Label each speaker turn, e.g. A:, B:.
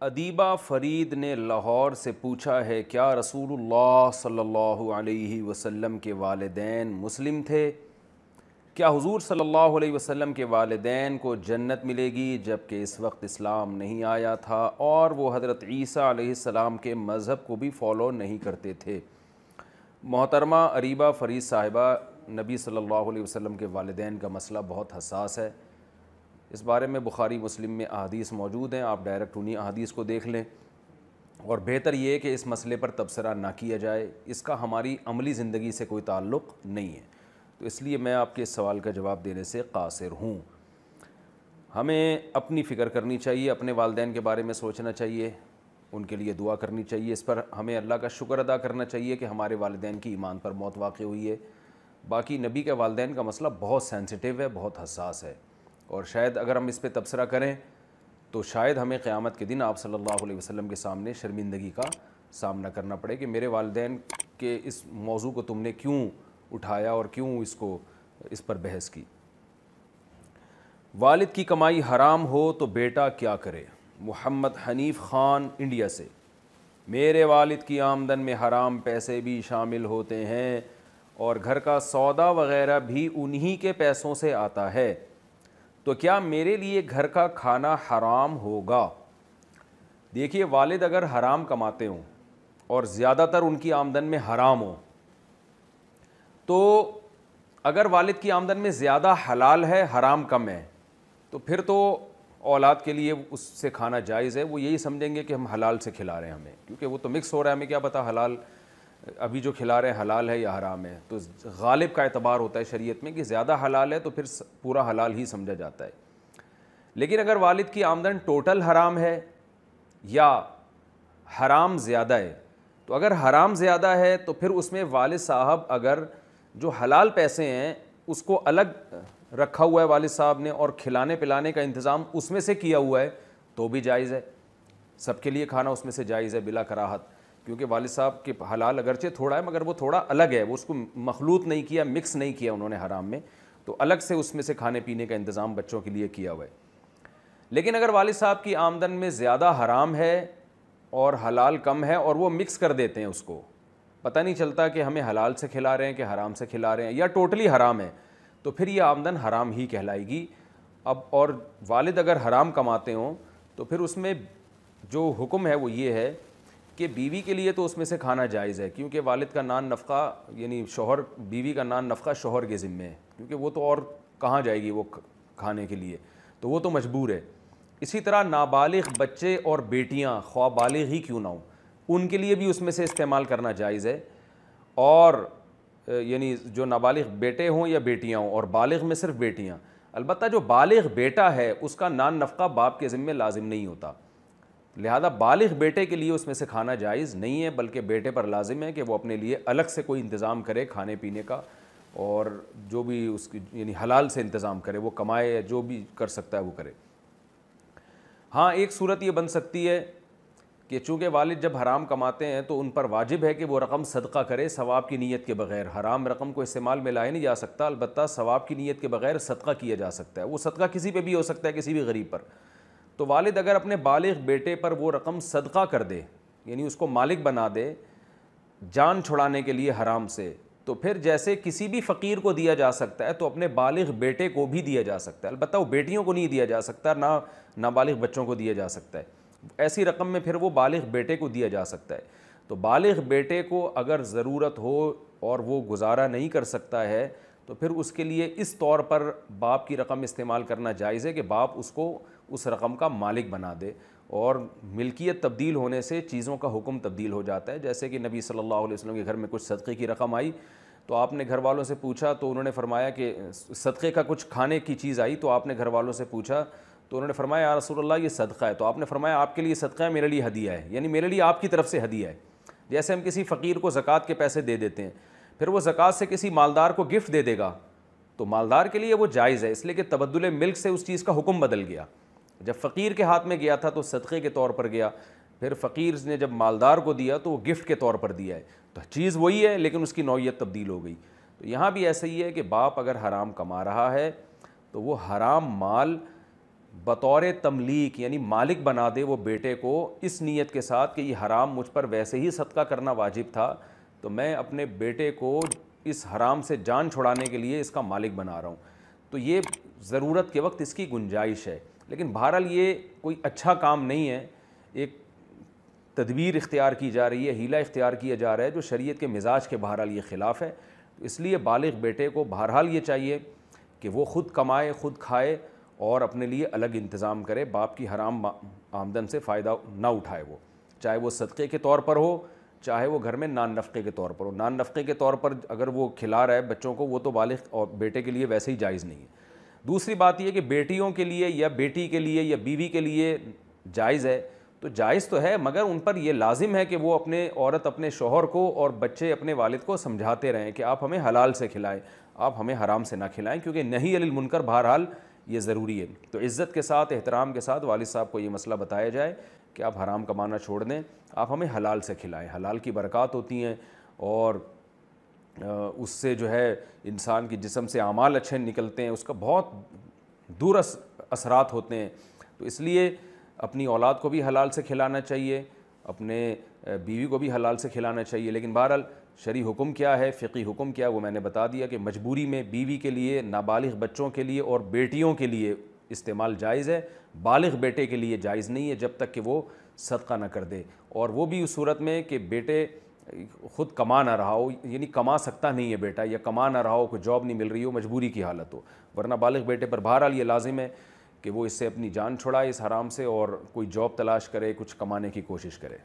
A: ادیبہ فرید نے لاہور سے پوچھا ہے، کیا رسول اللہ صلی اللہ علیہ وسلم کے والدین مسلم تھے؟ کیا حضور صلی اللہ علیہ وسلم کے والدین کو جنت ملے گی جبکہ اس وقت اسلام نہیں آیا تھا اور وہ حضرت عیسیٰ علیہ السلام کے مذہب کو بھی فالو نہیں کرتے تھے؟ محترمہ اریبہ فرید صاحبہ، نبی صلی اللہ علیہ وسلم کے والدین کا مسئلہ بہت حساس ہے۔ اس بارے میں بخاری مسلم میں احادیث موجود ہیں، آپ ڈائریکٹ انہی احادیث کو دیکھ لیں، اور بہتر یہ ہے کہ اس مسئلے پر تبصرہ نہ کیا جائے، اس کا ہماری عملی زندگی سے کوئی تعلق نہیں ہے، تو اس لیے میں آپ کے اس سوال کا جواب دینے سے قاصر ہوں۔ ہمیں اپنی فکر کرنی چاہیے، اپنے والدین کے بارے میں سوچنا چاہیے، ان کے لیے دعا کرنی چاہیے، اس پر ہمیں اللہ کا شکر ادا کرنا چاہیے کہ ہمارے والدین کی ایمان پر موت واقع ہوئی ہے۔ باقی نبی کے والدین کا مسئلہ بہت سینسٹیو ہے، بہت حساس ہے، اور شاید اگر ہم اس پہ تبصرہ کریں تو شاید ہمیں قیامت کے دن آپ صلی اللہ علیہ وسلم کے سامنے شرمندگی کا سامنا کرنا پڑے کہ میرے والدین کے اس موضوع کو تم نے کیوں اٹھایا اور کیوں اس پر بحث کی۔ والد کی کمائی حرام ہو تو بیٹا کیا کرے؟ محمد حنیف خان انڈیا سے، میرے والد کی آمدن میں حرام پیسے بھی شامل ہوتے ہیں اور گھر کا سودا وغیرہ بھی انہی کے پیسوں سے آتا ہے، تو کیا میرے لیے گھر کا کھانا حرام ہوگا؟ دیکھیے، والد اگر حرام کماتے ہوں اور زیادہ تر ان کی آمدن میں حرام ہو، تو اگر والد کی آمدن میں زیادہ حلال ہے، حرام کم ہے، تو پھر تو اولاد کے لیے اس سے کھانا جائز ہے۔ وہ یہی سمجھیں گے کہ ہم حلال سے کھلا رہے ہیں ہمیں، کیونکہ وہ تو مکس ہو رہا ہے، ہمیں کیا پتہ حلال ابھی جو کھلا رہے ہیں حلال ہے یا حرام ہے۔ تو غالب کا اعتبار ہوتا ہے شریعت میں کہ زیادہ حلال ہے تو پھر پورا حلال ہی سمجھا جاتا ہے۔ لیکن اگر والد کی آمدن ٹوٹل حرام ہے یا حرام زیادہ ہے، تو اگر حرام زیادہ ہے تو پھر اس میں والد صاحب اگر جو حلال پیسے ہیں اس کو الگ رکھا ہوا ہے والد صاحب نے اور کھلانے پلانے کا انتظام اس میں سے کیا ہوا ہے تو بھی جائز ہے، سب کے لیے کھانا اس میں سے جائز ہے بلا کراہت، کیونکہ والد صاحب کے حلال اگرچہ تھوڑا ہے مگر وہ تھوڑا الگ ہے، وہ اس کو مخلوط نہیں کیا، مکس نہیں کیا انہوں نے حرام میں، تو الگ سے اس میں سے کھانے پینے کا انتظام بچوں کے لیے کیا ہوا ہے۔ لیکن اگر والد صاحب کی آمدن میں زیادہ حرام ہے اور حلال کم ہے اور وہ مکس کر دیتے ہیں، اس کو پتہ نہیں چلتا کہ ہمیں حلال سے کھلا رہے ہیں کہ حرام سے کھلا رہے ہیں یا ٹوٹلی حرام ہے، تو پھر یہ آمدن حرام ہی کہلائے گی۔ اب اور والد اگر حرام کماتے ہوں تو پھر اس میں جو حکم ہے وہ یہ ہے کہ بیوی کے لیے تو اس میں سے کھانا جائز ہے، کیونکہ والد کا نان نفقہ یعنی شوہر، بیوی کا نان نفقہ شوہر کے ذمے ہے، کیونکہ وہ تو اور کہاں جائے گی وہ کھانے کے لیے، تو وہ تو مجبور ہے۔ اسی طرح نابالغ بچے اور بیٹیاں خواہ بالغ ہی کیوں نہ ہوں، ان کے لیے بھی اس میں سے استعمال کرنا جائز ہے، اور یعنی جو نابالغ بیٹے ہوں یا بیٹیاں ہوں، اور بالغ میں صرف بیٹیاں، البتہ جو بالغ بیٹا ہے اس کا نان نفقہ باپ کے ذمے لازم نہیں ہوتا، لہذا بالغ بیٹے کے لیے اس میں سے کھانا جائز نہیں ہے، بلکہ بیٹے پر لازم ہے کہ وہ اپنے لیے الگ سے کوئی انتظام کرے کھانے پینے کا، اور جو بھی اس کی یعنی حلال سے انتظام کرے، وہ کمائے، جو بھی کر سکتا ہے وہ کرے۔ ہاں، ایک صورت یہ بن سکتی ہے کہ چونکہ والد جب حرام کماتے ہیں تو ان پر واجب ہے کہ وہ رقم صدقہ کرے ثواب کی نیت کے بغیر، حرام رقم کو استعمال میں لایا نہیں جا سکتا، البتہ ثواب کی نیت کے بغیر صدقہ کیا جا سکتا ہے، وہ صدقہ کسی پہ بھی ہو سکتا ہے، کسی بھی غریب پر۔ تو والد اگر اپنے بالغ بیٹے پر وہ رقم صدقہ کر دے، یعنی اس کو مالک بنا دے جان چھڑانے کے لیے حرام سے، تو پھر جیسے کسی بھی فقیر کو دیا جا سکتا ہے تو اپنے بالغ بیٹے کو بھی دیا جا سکتا ہے، البتہ وہ بیٹیوں کو نہیں دیا جا سکتا، نہ نابالغ بچوں کو دیا جا سکتا ہے، ایسی رقم میں پھر وہ بالغ بیٹے کو دیا جا سکتا ہے۔ تو بالغ بیٹے کو اگر ضرورت ہو اور وہ گزارا نہیں کر سکتا ہے تو پھر اس کے لیے اس طور پر باپ کی رقم استعمال کرنا جائز ہے کہ باپ اس کو اس رقم کا مالک بنا دے، اور ملکیت تبدیل ہونے سے چیزوں کا حکم تبدیل ہو جاتا ہے، جیسے کہ نبی صلی اللہ علیہ وسلم کے گھر میں کچھ صدقے کی رقم آئی تو آپ نے گھر والوں سے پوچھا تو انہوں نے فرمایا کہ صدقے کا کچھ کھانے کی چیز آئی تو آپ نے گھر والوں سے پوچھا تو انہوں نے فرمایا یا رسول اللہ یہ صدقہ ہے، تو آپ نے فرمایا آپ کے لیے صدقہ ہے، میرے لیے ہدیہ ہے، یعنی میرے لیے آپ کی طرف سے ہدیہ ہے۔ جیسے ہم کسی فقیر کو زکوٰۃ کے پیسے دے دیتے ہیں، پھر وہ زکوٰۃ سے کسی مالدار کو گفٹ دے دے گا تو مالدار کے لیے وہ جائز ہے، اس لیے کہ تبدل ملک سے اس چیز کا حکم بدل گیا، جب فقیر کے ہاتھ میں گیا تھا تو صدقے کے طور پر گیا، پھر فقیر نے جب مالدار کو دیا تو وہ گفٹ کے طور پر دیا ہے، تو چیز وہی ہے لیکن اس کی نوعیت تبدیل ہو گئی۔ تو یہاں بھی ایسا ہی ہے کہ باپ اگر حرام کما رہا ہے تو وہ حرام مال بطور تملیک یعنی مالک بنا دے وہ بیٹے کو اس نیت کے ساتھ کہ یہ حرام مجھ پر ویسے ہی صدقہ کرنا واجب تھا، تو میں اپنے بیٹے کو اس حرام سے جان چھڑانے کے لیے اس کا مالک بنا رہا ہوں، تو یہ ضرورت کے وقت اس کی گنجائش ہے۔ لیکن بہرحال یہ کوئی اچھا کام نہیں ہے، ایک تدبیر اختیار کی جا رہی ہے، ہیلہ اختیار کیا جا رہا ہے جو شریعت کے مزاج کے بہرحال یہ خلاف ہے۔ تو اس لیے بالغ بیٹے کو بہرحال یہ چاہیے کہ وہ خود کمائے، خود کھائے اور اپنے لیے الگ انتظام کرے، باپ کی حرام آمدن سے فائدہ نہ اٹھائے، وہ چاہے وہ صدقے کے طور پر ہو، چاہے وہ گھر میں نان نفقے کے طور پر ہو۔ نان نفقے کے طور پر اگر وہ کھلا رہا ہے بچوں کو، وہ تو بالغ اور بیٹے کے لیے ویسے ہی جائز نہیں ہے۔ دوسری بات یہ کہ بیٹیوں کے لیے یا بیٹی کے لیے یا بیوی کے لیے جائز ہے، تو جائز تو ہے، مگر ان پر یہ لازم ہے کہ وہ عورت اپنے شوہر کو اور بچے اپنے والد کو سمجھاتے رہیں کہ آپ ہمیں حلال سے کھلائیں، آپ ہمیں حرام سے نہ کھلائیں، کیونکہ نہی عن المنکر بہرحال یہ ضروری ہے۔ تو عزت کے ساتھ، احترام کے ساتھ والد صاحب کو یہ مسئلہ بتایا جائے کہ آپ حرام کمانا چھوڑ دیں، آپ ہمیں حلال سے کھلائیں، حلال کی برکات ہوتی ہیں اور اس سے جو ہے انسان کی جسم سے اعمال اچھے نکلتے ہیں، اس کا بہت دور اثرات ہوتے ہیں۔ تو اس لیے اپنی اولاد کو بھی حلال سے کھلانا چاہیے، اپنے بیوی کو بھی حلال سے کھلانا چاہیے، لیکن بہرحال شرعی حکم کیا ہے، فقہی حکم کیا ہے، وہ میں نے بتا دیا کہ مجبوری میں بیوی کے لیے، نابالغ بچوں کے لیے اور بیٹیوں کے لیے استعمال جائز ہے، بالغ بیٹے کے لیے جائز نہیں ہے جب تک کہ وہ صدقہ نہ کر دے، اور وہ بھی اس صورت میں کہ بیٹے خود کما نہ رہا ہو، یعنی کما سکتا نہیں ہے بیٹا، یا کما نہ رہا ہو، کوئی جاب نہیں مل رہی ہو، مجبوری کی حالت ہو، ورنہ بالغ بیٹے پر بہرحال یہ لازم ہے کہ وہ اس سے اپنی جان چھڑائے اس حرام سے، اور کوئی جاب تلاش کرے، کچھ کمانے کی کوشش کرے۔